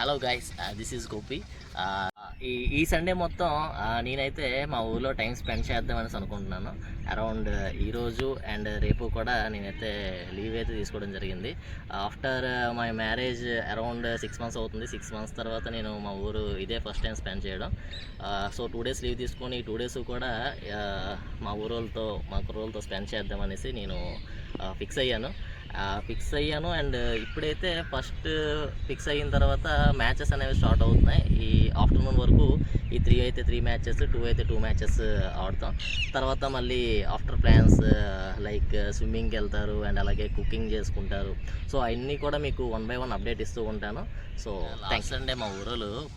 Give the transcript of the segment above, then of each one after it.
Hello guys, this is Gopi. ఈ Sunday మొత్తం నేనైతే మా ఊర్లో టైం స్పెండ్ చేద్దామని అనుకుంటున్నాను. అరౌండ్ ఈరోజు అండ్ రేపు కూడా నేనైతే లీవ్ అయితే తీసుకోవడం జరిగింది. After my marriage around 6 months అవుతుంది. 6 months తర్వాత నేను మా ఊరు ఇదే ఫస్ట్ టైం స్పెండ్ చేయడం. సో 2 days లీవ్ తీసుకొని ఈ 2 days కూడా మా మా కుర్రోళ్ళతో స్పెండ్ చేద్దామనేసి నేను ఫిక్స్ అయ్యాను. అండ్ ఇప్పుడైతే ఫస్ట్ ఫిక్స్ అయిన తర్వాత మ్యాచెస్ అనేవి స్టార్ట్ అవుతున్నాయి. ఈ ఆఫ్టర్నూన్ వరకు ఈ 3 అయితే 3 మ్యాచెస్, 2 అయితే 2 మ్యాచెస్ ఆడతాం. తర్వాత మళ్ళీ ఆఫ్టర్ ప్లాన్స్ లైక్ స్విమ్మింగ్కి వెళ్తారు అండ్ అలాగే కుకింగ్ చేసుకుంటారు. సో అవన్నీ కూడా మీకు 1 by 1 అప్డేట్ ఇస్తూ ఉంటాను. సో థ్యాంక్స్ అండి. మా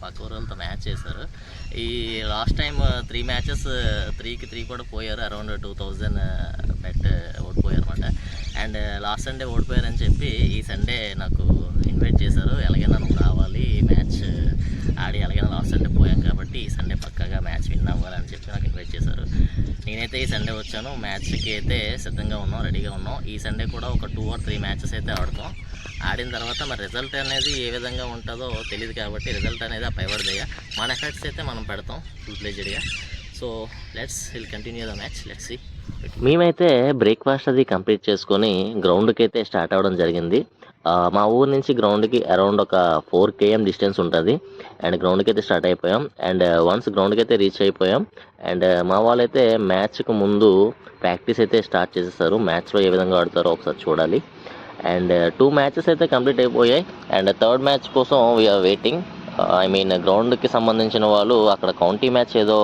పక్క ఊరోళ్ళతో మ్యాచ్ చేశారు. ఈ లాస్ట్ టైం 3 మ్యాచెస్ 3కి 3 కూడా పోయారు. అరౌండ్ 2000 బెట్ ఓడిపోయారు అనమాట. అండ్ లాస్ట్ సండే ఓడిపోయారని చెప్పి ఈ సండే నాకు ఇన్వైట్ చేశారు. ఎలాగైనా నువ్వు రావాలి, మ్యాచ్ ఆడి ఎలాగైనా లాస్ట్ సండే పోయాం కాబట్టి ఈ సండే పక్కాగా మ్యాచ్ విన్ అవ్వాలని చెప్పి నాకు ఇన్వైట్ చేశారు. నేనైతే ఈ సండే వచ్చాను. మ్యాచ్కి అయితే సిద్ధంగా ఉన్నాం, రెడీగా ఉన్నాం. ఈ సండే కూడా ఒక 2 or 3 మ్యాచెస్ అయితే ఆడతాం. ఆడిన తర్వాత మరి రిజల్ట్ అనేది ఏ విధంగా ఉంటుందో తెలియదు కాబట్టి రిజల్ట్ అనేది ఆ పైవడదయ్యా మన ఎఫెక్ట్స్ అయితే మనం పెడతాం ఫుల్ ప్లేజెడ్గా. So will continue the match. Let's see. మేమైతే బ్రేక్ఫాస్ట్ అది కంప్లీట్ చేసుకొని గ్రౌండ్కి అయితే స్టార్ట్ అవ్వడం జరిగింది. మా ఊరు నుంచి గ్రౌండ్కి అరౌండ్ ఒక 4 km డిస్టెన్స్ ఉంటుంది. అండ్ గ్రౌండ్కి అయితే స్టార్ట్ అయిపోయాం. అండ్ వన్స్ గ్రౌండ్కి అయితే రీచ్ అయిపోయాం. అండ్ మా వాళ్ళైతే మ్యాచ్కు ముందు ప్రాక్టీస్ అయితే స్టార్ట్ చేసేసారు. మ్యాచ్లో ఏ విధంగా ఆడతారో ఒకసారి చూడాలి. అండ్ 2 మ్యాచెస్ అయితే కంప్లీట్ అయిపోయాయి. అండ్ థర్డ్ మ్యాచ్ కోసం వీఆర్ వెయిటింగ్. గ్రౌండ్కి సంబంధించిన వాళ్ళు అక్కడ కౌంటీ మ్యాచ్ ఏదో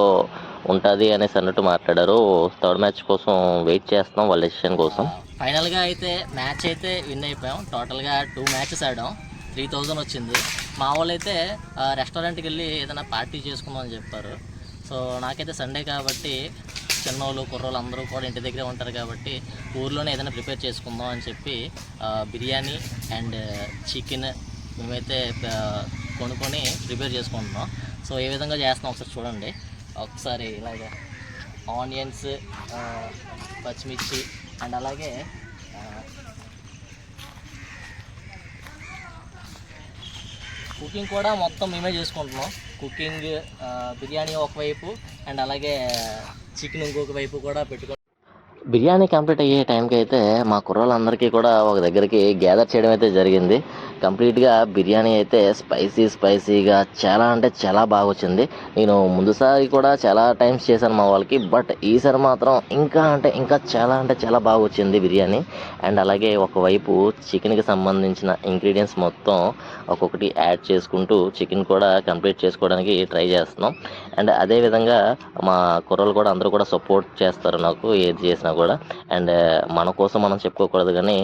ఉంటుంది అనేసి అన్నట్టు మాట్లాడారు. థర్డ్ మ్యాచ్ కోసం వెయిట్ చేస్తున్నాం వాళ్ళ డెసిషన్ కోసం. ఫైనల్గా అయితే మ్యాచ్ అయితే విన్ అయిపోయాం. టోటల్గా 2 మ్యాచెస్ ఆడాం. 3000 వచ్చింది. మా వాళ్ళు అయితే రెస్టారెంట్కి వెళ్ళి ఏదైనా పార్టీ చేసుకుందాం అని చెప్పారు. సో నాకైతే సండే కాబట్టి చిన్నోళ్ళు కుర్రోళ్ళు అందరూ కూడా ఇంటి దగ్గరే ఉంటారు కాబట్టి ఊర్లోనే ఏదైనా ప్రిపేర్ చేసుకుందాం అని చెప్పి బిర్యానీ అండ్ చికెన్ మేమైతే కొనుక్కొని ప్రిపేర్ చేసుకుంటున్నాం. సో ఏ విధంగా చేస్తున్నాం ఒకసారి చూడండి. ఒకసారి ఇలాగ ఆనియన్స్, పచ్చిమిర్చి అండ్ అలాగే కుకింగ్ కూడా మొత్తం మేమే చేసుకుంటున్నాం. కుకింగ్ బిర్యానీ ఒకవైపు అండ్ అలాగే చికెన్ ఇంకొక వైపు కూడా పెట్టుకుంటాం. బిర్యానీ కంప్లీట్ అయ్యే టైంకి అయితే మా కుర్రోళ్ళందరికీ కూడా ఒక దగ్గరికి గ్యాదర్ చేయడం అయితే జరిగింది. కంప్లీట్గా బిర్యానీ అయితే స్పైసీగా చాలా అంటే చాలా బాగా వచ్చింది. నేను ముందుసారి కూడా చాలా టైమ్స్ చేశాను మా వాళ్ళకి. బట్ ఈసారి మాత్రం ఇంకా చాలా బాగా వచ్చింది బిర్యానీ. అండ్ అలాగే ఒకవైపు చికెన్కి సంబంధించిన ఇంగ్రీడియంట్స్ మొత్తం ఒక్కొక్కటి యాడ్ చేసుకుంటూ చికెన్ కూడా కంప్లీట్ చేసుకోవడానికి ట్రై చేస్తున్నాం. అండ్ అదేవిధంగా మా కుర్రోళ్ళు కూడా అందరూ కూడా సపోర్ట్ చేస్తారు నాకు ఏది చేసినా కూడా. అండ్ మన కోసం మనం చెప్పుకోకూడదు కానీ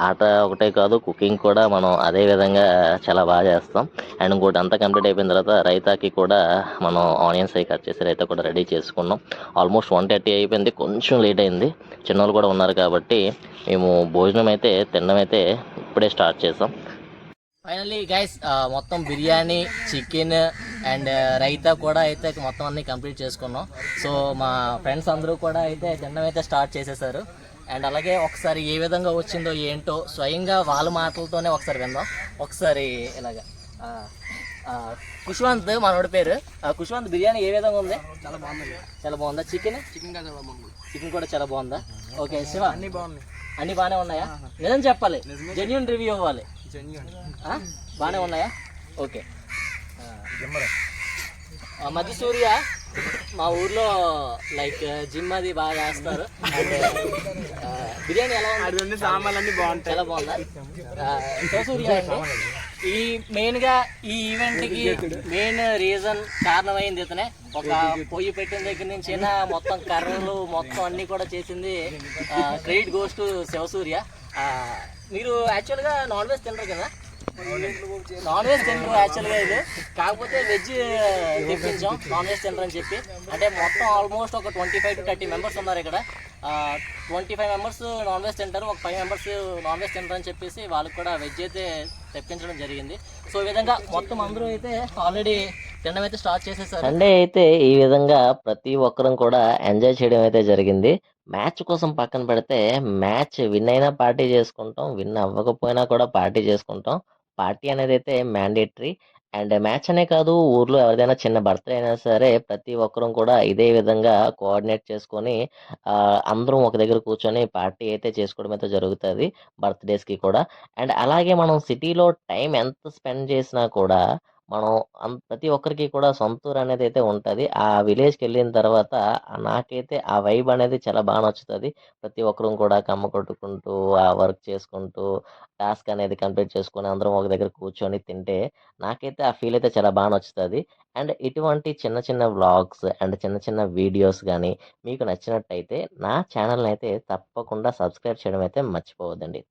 ఆట ఒకటే కాదు, కుకింగ్ కూడా మనం అదే విధంగా చాలా బాగా చేస్తాం. అండ్ ఇంకోటి అంతా కంప్లీట్ అయిపోయిన తర్వాత రైతాకి కూడా మనం ఆనియన్స్ అవి కట్ చేసి రైతా కూడా రెడీ చేసుకున్నాం. ఆల్మోస్ట్ 1:30 అయిపోయింది. కొంచెం లేట్ అయింది. చిన్నోళ్ళు కూడా ఉన్నారు కాబట్టి మేము భోజనం అయితే తినడం అయితే ఇప్పుడే స్టార్ట్ చేసాం. ఫైనల్లీ గైస్, మొత్తం బిర్యానీ, చికెన్ అండ్ రైతా కూడా అయితే మొత్తం అన్నీ కంప్లీట్ చేసుకున్నాం. సో మా ఫ్రెండ్స్ అందరూ కూడా అయితే తినడం అయితే స్టార్ట్ చేసేసారు. అండ్ అలాగే ఒకసారి ఏ విధంగా వచ్చిందో ఏంటో స్వయంగా వాళ్ళ మాటలతోనే ఒకసారి విందాం. ఒకసారి ఇలాగా కుష్వంత్ మనోడి పేరు. కుష్వంత్, బిర్యానీ ఏ విధంగా ఉంది? చాలా బాగుందా? చికెన్ కూడా చాలా బాగుందా? ఓకే శివ, అన్నీ బాగానే ఉన్నాయా? నిజం చెప్పాలి, జెన్యూన్ రివ్యూ ఇవ్వాలి. బాగానే ఉన్నాయా? ఓకే. మధ్య సూర్య మా ఊర్లో లైక్ జిమ్ అది బాగా చేస్తారు. బిర్యానీ ఎలా ఉంది? సామాన్లన్నీ బాగుంటాయి. చాలా బాగుందా? సూర్య అండి, ఈ మెయిన్గా ఈ ఈవెంట్కి మెయిన్ రీజన్ కారణమైంది ఇతనే. ఒక పొయ్యి పెట్టిన దగ్గర నుంచి మొత్తం కర్రలు మొత్తం అన్నీ కూడా చేసింది. Credit goes to Sivasurya. మీరు యాక్చువల్గా నాన్ వెజ్ తినరు కదా? నాన్ వెజ్ తినరు యాక్చువల్గా ఇది. కాకపోతే వెజ్ తెప్పించాం నాన్ వెజ్ తినరు అని చెప్పి. అంటే మొత్తం ఆల్మోస్ట్ ఒక 25 to 30 మెంబర్స్ ఉన్నారు ఇక్కడ. 25 మెంబర్స్ నాన్ వెజ్ తింటారు, ఒక 5 మెంబర్స్ నాన్ వెజ్ తింటారు అని చెప్పేసి వాళ్ళకి కూడా వెజ్ అయితే తెప్పించడం జరిగింది. సో ఈ విధంగా మొత్తం అందరూ అయితే ఆల్రెడీ తినడం అయితే స్టార్ట్ చేసేసారు. సండే అయితే ఈ విధంగా ప్రతి ఒక్కరం కూడా ఎంజాయ్ చేయడం అయితే జరిగింది. మ్యాచ్ కోసం పక్కన పెడితే మ్యాచ్ విన్ అయినా పార్టీ చేసుకుంటాం, విన్ అవ్వకపోయినా కూడా పార్టీ చేసుకుంటాం. పార్టీ అనేదైతే మ్యాండేటరీ. అండ్ మ్యాచ్ అనే కాదు, ఊర్లో ఎవరిదైనా చిన్న బర్త్‌డే అయినా సరే ప్రతి ఒక్కరం కూడా ఇదే విధంగా కోఆర్డినేట్ చేసుకొని అందరం ఒక దగ్గర కూర్చొని పార్టీ అయితే చేసుకోవడం అయితే జరుగుతది బర్త్‌డేస్‌కి కూడా. అండ్ అలాగే మనం సిటీలో టైం ఎంత స్పెండ్ చేసినా కూడా మనం ప్రతి ఒక్కరికి కూడా సొంత ఊరు అనేదైతే ఉంటది. ఆ విలేజ్‌కెళ్ళిన తర్వాత నాకైతే ఆ వైబ్ అనేది చాలా నచ్చుతది. ప్రతి ఒక్కరం కూడా కమ్మ కొట్టుకుంటూ, ఆ వర్క్ చేసుకుంటూ, టాస్క్ అనేది కంప్లీట్ చేసుకొని అందరం ఒక దగ్గర కూర్చొని తింటే నాకైతే ఆ ఫీల్ అయితే చాలా నచ్చుతది. అండ్ ఇటువంటి చిన్న చిన్న వ్లాగ్స్ అండ్ చిన్న చిన్న వీడియోస్ గాని మీకు నచ్చినట్టయితే నా ఛానెల్‌నయితే తప్పకుండా సబ్స్క్రైబ్ చేయడం అయితే మర్చిపోవద్దండి.